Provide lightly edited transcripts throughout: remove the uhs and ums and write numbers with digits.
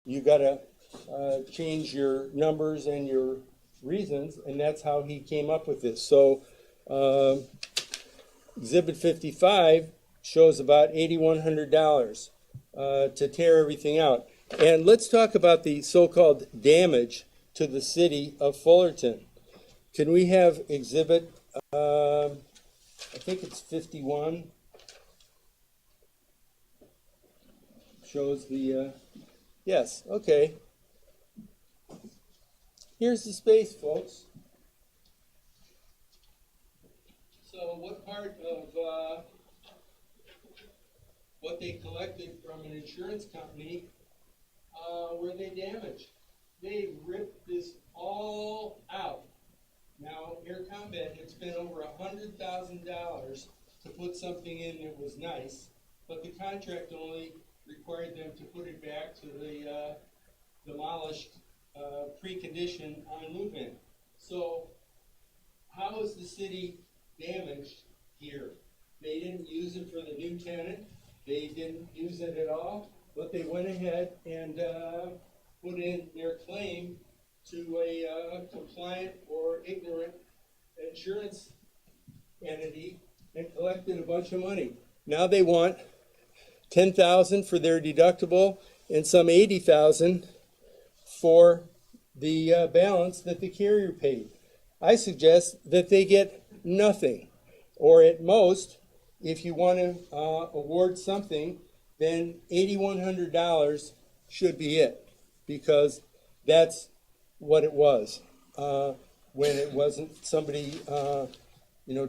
you got to change your numbers and your reasons, and that's how he came up with this. So Exhibit 55 shows about $8,100 to tear everything out. And let's talk about the so-called damage to the city of Fullerton. Can we have exhibit, I think it's 51, shows the, yes, okay. Here's the space, folks. So what part of what they collected from an insurance company were they damaged? They ripped this all out. Now, Air Combat had spent over $100,000 to put something in that was nice, but the contract only required them to put it back to the demolished precondition on move-in. So, how is the city damaged here? They didn't use it for the new tenant. They didn't use it at all, but they went ahead and put in their claim to a compliant or ignorant insurance entity and collected a bunch of money. Now they want $10,000 for their deductible and some $80,000 for the balance that the carrier paid. I suggest that they get nothing, or at most, if you want to award something, then $8,100 should be it, because that's what it was when it wasn't somebody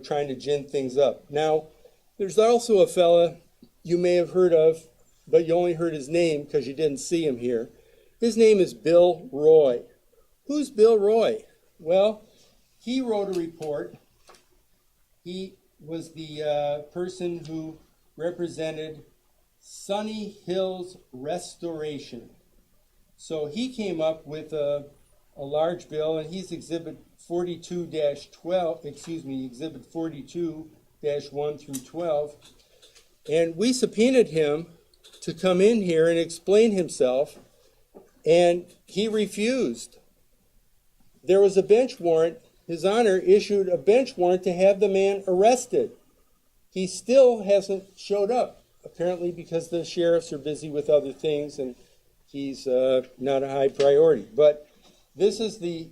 trying to gin things up. Now, there's also a fella you may have heard of, but you only heard his name because you didn't see him here. His name is Bill Roy. Who's Bill Roy? Well, he wrote a report. He was the person who represented Sunny Hills Restoration. So he came up with a large bill, and he's Exhibit 42-12, Exhibit 42-1 through 12. And we subpoenaed him to come in here and explain himself, and he refused. There was a bench warrant. His Honor issued a bench warrant to have the man arrested. He still hasn't showed up, apparently because the sheriffs are busy with other things and he's not a high priority. But this is the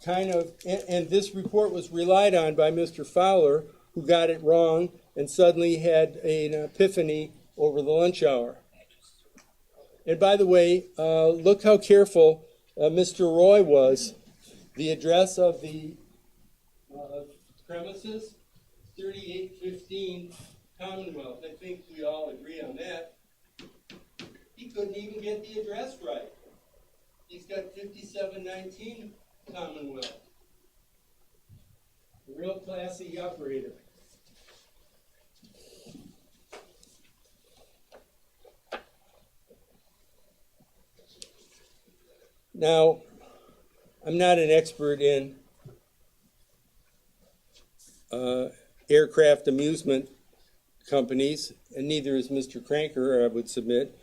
kind of, and this report was relied on by Mr. Fowler, who got it wrong and suddenly had an epiphany over the lunch hour. And by the way, look how careful Mr. Roy was. The address of the premises, 3815 Commonwealth. I think we all agree on that. He couldn't even get the address right. He's got 5719 Commonwealth. A real classy operator. Now, I'm not an expert in aircraft amusement companies, and neither is Mr. Cranker, I would submit.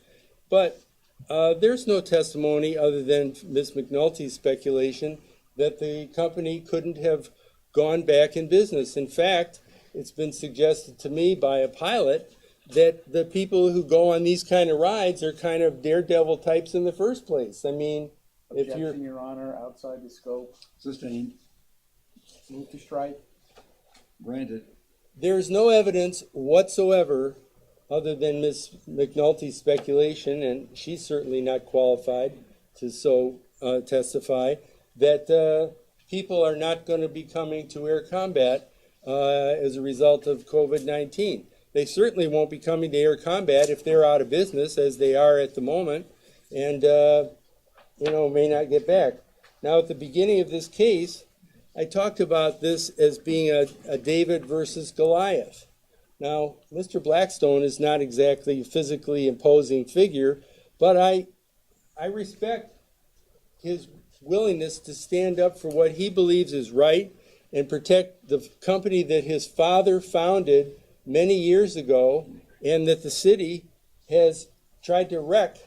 But there's no testimony other than Ms. McNulty's speculation that the company couldn't have gone back in business. In fact, it's been suggested to me by a pilot that the people who go on these kind of rides are kind of daredevil types in the first place. I mean, Objection, if you're... Your Honor, outside the scope. Sustained. Move to strike. Granted. There's no evidence whatsoever other than Ms. McNulty's speculation, and she's certainly not qualified to so testify, that people are not going to be coming to Air Combat as a result of COVID-19. They certainly won't be coming to Air Combat if they're out of business, as they are at the moment, and may not get back. Now, at the beginning of this case, I talked about this as being a David versus Goliath. Now, Mr. Blackstone is not exactly a physically imposing figure, but I respect his willingness to stand up for what he believes is right and protect the company that his father founded many years ago and that the city has tried to wreck